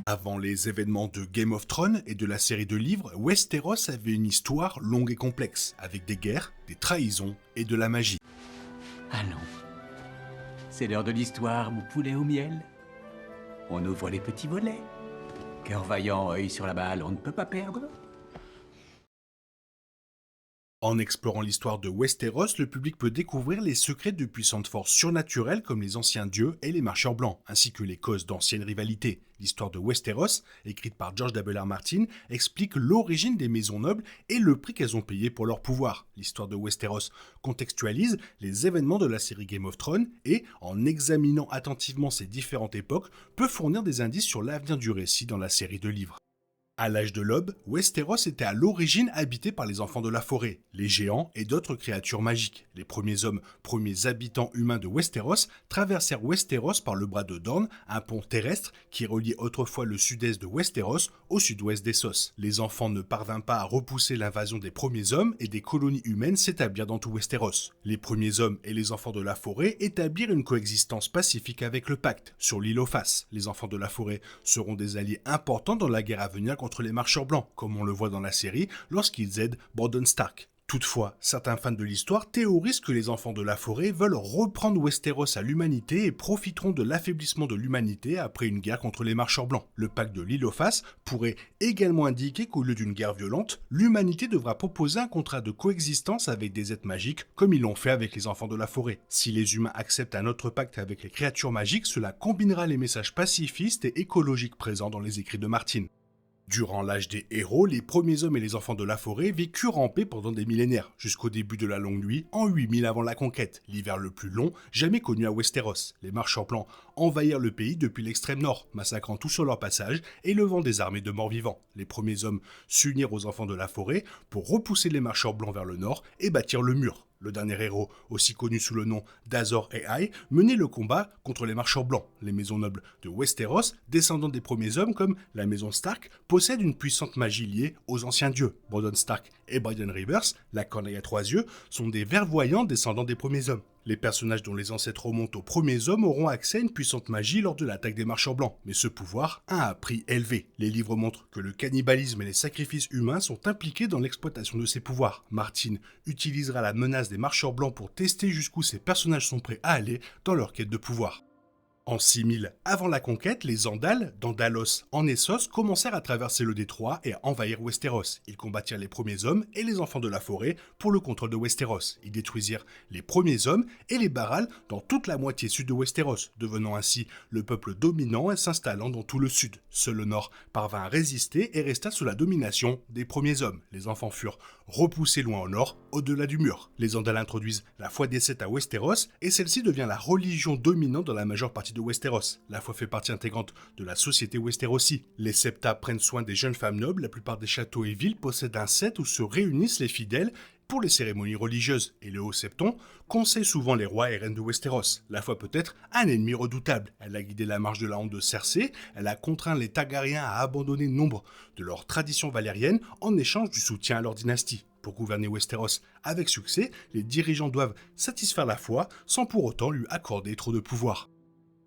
Avant les événements de Game of Thrones et de la série de livres, Westeros avait une histoire longue et complexe, avec des guerres, des trahisons et de la magie. Allons. C'est l'heure de l'histoire, mon poulet au miel. On ouvre les petits volets. Cœur vaillant, œil sur la balle, on ne peut pas perdre. En explorant l'histoire de Westeros, le public peut découvrir les secrets de puissantes forces surnaturelles comme les anciens dieux et les marcheurs blancs, ainsi que les causes d'anciennes rivalités. L'histoire de Westeros, écrite par George W.R. Martin, explique l'origine des maisons nobles et le prix qu'elles ont payé pour leur pouvoir. L'histoire de Westeros contextualise les événements de la série Game of Thrones et, en examinant attentivement ces différentes époques, peut fournir des indices sur l'avenir du récit dans la série de livres. À l'âge de l'Aube, Westeros était à l'origine habité par les enfants de la forêt, les géants et d'autres créatures magiques. Les premiers hommes, premiers habitants humains de Westeros, traversèrent Westeros par le bras de Dorne, un pont terrestre qui reliait autrefois le sud-est de Westeros au sud-ouest d'Essos. Les enfants ne parvinrent pas à repousser l'invasion des premiers hommes et des colonies humaines s'établirent dans tout Westeros. Les premiers hommes et les enfants de la forêt établirent une coexistence pacifique avec le pacte. Sur l'île aux Faces, les enfants de la forêt seront des alliés importants dans la guerre à venir contre les marcheurs blancs, comme on le voit dans la série, lorsqu'ils aident Brandon Stark. Toutefois, certains fans de l'histoire théorisent que les enfants de la forêt veulent reprendre Westeros à l'humanité et profiteront de l'affaiblissement de l'humanité après une guerre contre les marcheurs blancs. Le pacte de l'île aux Faces pourrait également indiquer qu'au lieu d'une guerre violente, l'humanité devra proposer un contrat de coexistence avec des êtres magiques, comme ils l'ont fait avec les enfants de la forêt. Si les humains acceptent un autre pacte avec les créatures magiques, cela combinera les messages pacifistes et écologiques présents dans les écrits de Martin. Durant l'âge des héros, les premiers hommes et les enfants de la forêt vécurent en paix pendant des millénaires, jusqu'au début de la longue nuit, en 8000 avant la conquête, l'hiver le plus long jamais connu à Westeros. Les marchands blancs envahirent le pays depuis l'extrême nord, massacrant tout sur leur passage et levant des armées de morts-vivants. Les premiers hommes s'unirent aux enfants de la forêt pour repousser les marchands blancs vers le nord et bâtir le mur. Le dernier héros, aussi connu sous le nom d'Azor Ahai, menait le combat contre les marchands blancs. Les maisons nobles de Westeros, descendants des premiers hommes comme la maison Stark, possèdent une puissante magie liée aux anciens dieux. Brandon Stark et Brian Rivers, la corneille à trois yeux, sont des vers-voyants descendants des premiers hommes. Les personnages dont les ancêtres remontent aux premiers hommes auront accès à une puissante magie lors de l'attaque des marchands blancs, mais ce pouvoir a un prix élevé. Les livres montrent que le cannibalisme et les sacrifices humains sont impliqués dans l'exploitation de ces pouvoirs. Martin utilisera la menace des marchands blancs pour tester jusqu'où ces personnages sont prêts à aller dans leur quête de pouvoir. En 6000 avant la conquête, les Andals, d'Andalos en Essos, commencèrent à traverser le détroit et à envahir Westeros. Ils combattirent les premiers hommes et les enfants de la forêt pour le contrôle de Westeros. Ils détruisirent les premiers hommes et les Barals dans toute la moitié sud de Westeros, devenant ainsi le peuple dominant et s'installant dans tout le sud. Seul le nord parvint à résister et resta sous la domination des premiers hommes. Les enfants furent repoussés loin au nord, au-delà du mur. Les Andals introduisent la foi des Sept à Westeros et celle-ci devient la religion dominante dans la majeure partie de Westeros. La foi fait partie intégrante de la société Westerosi. Les Septa prennent soin des jeunes femmes nobles, la plupart des châteaux et villes possèdent un sept où se réunissent les fidèles pour les cérémonies religieuses, et le Haut Septon conseille souvent les rois et reines de Westeros. La foi peut être un ennemi redoutable. Elle a guidé la marche de la honte de Cersei, elle a contraint les Targaryens à abandonner nombre de leurs traditions valériennes en échange du soutien à leur dynastie. Pour gouverner Westeros avec succès, les dirigeants doivent satisfaire la foi sans pour autant lui accorder trop de pouvoir.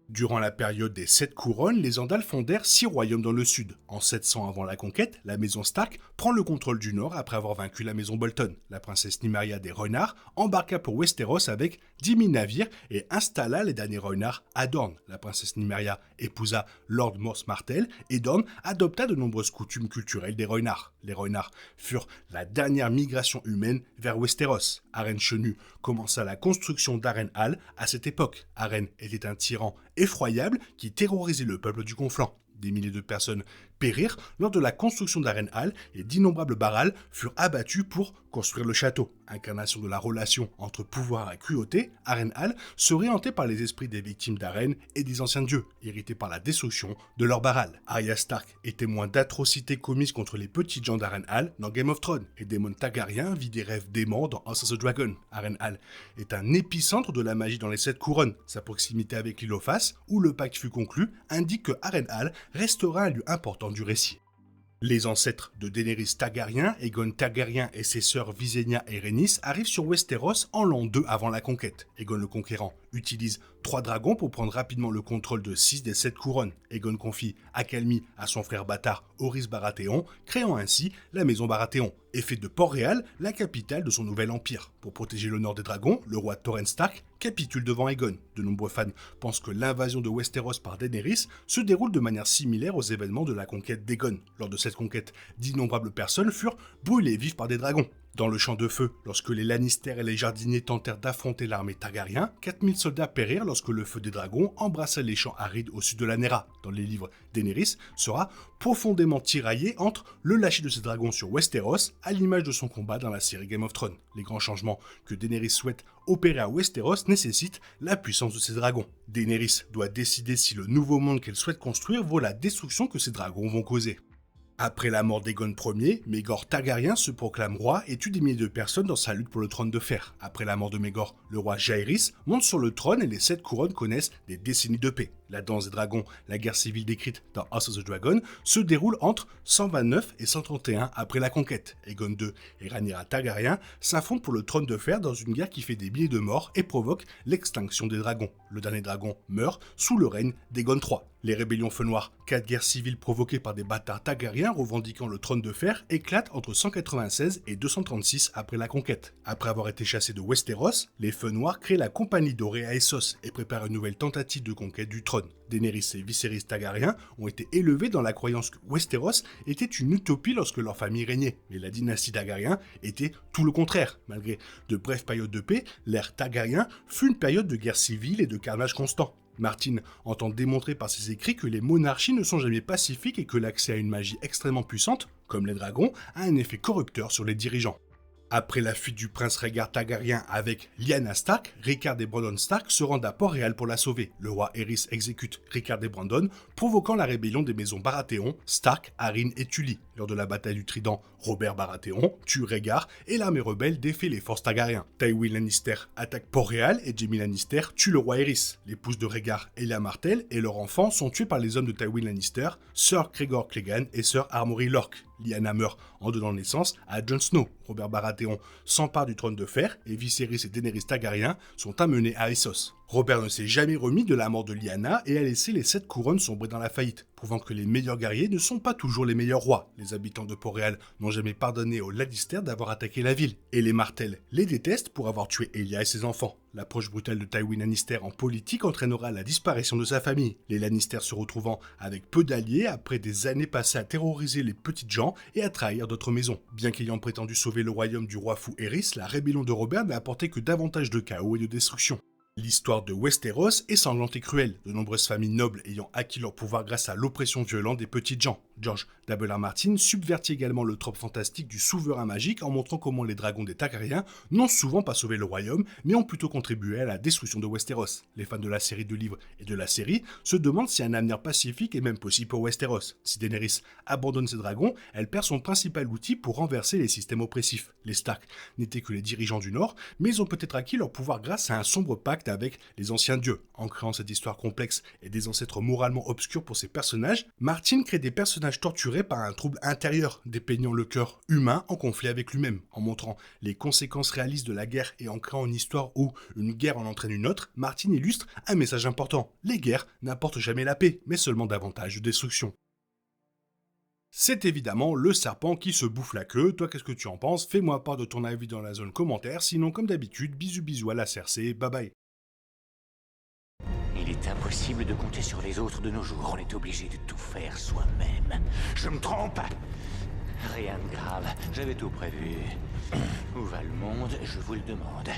Durant la période des Sept Couronnes, les Andals fondèrent 6 royaumes dans le sud. En 700 avant la conquête, la maison Stark prend le contrôle du nord après avoir vaincu la maison Bolton. La princesse Nymeria des Rhoynar embarqua pour Westeros avec 10 000 navires et installa les derniers Rhoynar à Dorne. La princesse Nymeria épousa Lord Mors Martell et Dorne adopta de nombreuses coutumes culturelles des Rhoynar. Les Rhoynar furent la dernière migration humaine vers Westeros. Arryn Chenu commença la construction d'Harrenhal à cette époque. Arryn était un tyran effroyable qui terrorisait le peuple du Conflant. Des milliers de personnes périrent lors de la construction d'Harrenhal et d'innombrables Barals furent abattus pour construire le château. Incarnation de la relation entre pouvoir et cruauté, Harrenhal serait hanté par les esprits des victimes d'Arryn et des anciens dieux, irrités par la destruction de leur Baral. Arya Stark est témoin d'atrocités commises contre les petites gens d'Harrenhal dans Game of Thrones, et Daemon Targaryen vit des rêves déments dans House of the Dragon. Harrenhal est un épicentre de la magie dans les Sept Couronnes. Sa proximité avec l'île aux Faces, où le pacte fut conclu, indique que Harrenhal restera un lieu important du récit. Les ancêtres de Daenerys Targaryen, Aegon Targaryen et ses sœurs Visenya et Rhaenys arrivent sur Westeros en l'an 2 avant la conquête. Aegon le Conquérant utilise 3 dragons pour prendre rapidement le contrôle de 6 des 7 couronnes. Aegon confie accalmie à son frère bâtard Horys Baratheon, créant ainsi la maison Baratheon, et fait de Port-Réal la capitale de son nouvel empire. Pour protéger l'honneur des dragons, le roi Torrhen Stark capitule devant Aegon. De nombreux fans pensent que l'invasion de Westeros par Daenerys se déroule de manière similaire aux événements de la conquête d'Aegon. Lors de cette conquête, d'innombrables personnes furent brûlées vives par des dragons. Dans le champ de feu, lorsque les Lannister et les jardiniers tentèrent d'affronter l'armée Targaryen, 4000 soldats périrent lorsque le feu des dragons embrassa les champs arides au sud de la Nera. Dans les livres, Daenerys sera profondément tiraillée entre le lâcher de ses dragons sur Westeros, à l'image de son combat dans la série Game of Thrones. Les grands changements que Daenerys souhaite opérer à Westeros nécessitent la puissance de ses dragons. Daenerys doit décider si le nouveau monde qu'elle souhaite construire vaut la destruction que ses dragons vont causer. Après la mort d'Aegon Ier, Maegor Targaryen se proclame roi et tue des milliers de personnes dans sa lutte pour le trône de fer. Après la mort de Maegor, le roi Jaehaerys monte sur le trône et les 7 couronnes connaissent des décennies de paix. La danse des dragons, la guerre civile décrite dans House of the Dragon, se déroule entre 129 et 131 après la conquête. Aegon II et Rhaenyra Targaryen s'affrontent pour le trône de fer dans une guerre qui fait des milliers de morts et provoque l'extinction des dragons. Le dernier dragon meurt sous le règne d'Aegon III. Les rébellions Feu Noir, 4 guerres civiles provoquées par des bâtards Targaryens revendiquant le trône de fer, éclatent entre 196 et 236 après la conquête. Après avoir été chassés de Westeros, les Feux Noirs créent la Compagnie Dorée à Essos et préparent une nouvelle tentative de conquête du trône. Daenerys et Viserys Targaryen ont été élevés dans la croyance que Westeros était une utopie lorsque leur famille régnait, mais la dynastie Targaryen était tout le contraire. Malgré de brèves périodes de paix, l'ère Targaryen fut une période de guerre civile et de carnage constant. Martin entend démontrer par ses écrits que les monarchies ne sont jamais pacifiques et que l'accès à une magie extrêmement puissante, comme les dragons, a un effet corrupteur sur les dirigeants. Après la fuite du prince Rhaegar Targaryen avec Lyanna Stark, Rickard et Brandon Stark se rendent à Port-Réal pour la sauver. Le roi Aerys exécute Rickard et Brandon, provoquant la rébellion des maisons Baratheon, Stark, Arryn et Tully. Lors de la bataille du Trident, Robert Baratheon tue Rhaegar et l'armée rebelle défait les forces Targaryen. Tywin Lannister attaque Port-Réal et Jaime Lannister tue le roi Aerys. L'épouse de Rhaegar, Elia Martell, et leurs enfants sont tués par les hommes de Tywin Lannister, Sir Gregor Clegane et Sir Armory Lorque. Lyanna meurt en donnant naissance à Jon Snow. Robert Baratheon s'empare du trône de fer et Viserys et Daenerys Targaryen sont amenés à Essos. Robert ne s'est jamais remis de la mort de Lyanna et a laissé les 7 couronnes sombrer dans la faillite, prouvant que les meilleurs guerriers ne sont pas toujours les meilleurs rois. Les habitants de Port-Réal n'ont jamais pardonné aux Lannister d'avoir attaqué la ville, et les Martell les détestent pour avoir tué Elia et ses enfants. L'approche brutale de Tywin Lannister en politique entraînera la disparition de sa famille, les Lannister se retrouvant avec peu d'alliés après des années passées à terroriser les petites gens et à trahir d'autres maisons. Bien qu'ayant prétendu sauver le royaume du roi fou Aerys, la rébellion de Robert n'a apporté que davantage de chaos et de destruction. L'histoire de Westeros est sanglante et cruelle, de nombreuses familles nobles ayant acquis leur pouvoir grâce à l'oppression violente des petites gens. George W.R. Martin subvertit également le trope fantastique du souverain magique en montrant comment les dragons des Targaryens n'ont souvent pas sauvé le royaume, mais ont plutôt contribué à la destruction de Westeros. Les fans de la série de livres et de la série se demandent si un avenir pacifique est même possible pour Westeros. Si Daenerys abandonne ses dragons, elle perd son principal outil pour renverser les systèmes oppressifs. Les Stark n'étaient que les dirigeants du Nord, mais ils ont peut-être acquis leur pouvoir grâce à un sombre pacte avec les anciens dieux. En créant cette histoire complexe et des ancêtres moralement obscurs pour ses personnages, Martin crée des personnages torturés par un trouble intérieur, dépeignant le cœur humain en conflit avec lui-même. En montrant les conséquences réalistes de la guerre et en créant une histoire où une guerre en entraîne une autre, Martin illustre un message important. Les guerres n'apportent jamais la paix, mais seulement davantage de destruction. C'est évidemment le serpent qui se bouffe la queue. Toi, qu'est-ce que tu en penses? Fais-moi part de ton avis dans la zone commentaire. Sinon, comme d'habitude, bisous à la Cersei, bye bye. Il est impossible de compter sur les autres de nos jours. On est obligé de tout faire soi-même. Je me trompe? Rien de grave. J'avais tout prévu. Où va le monde? Je vous le demande.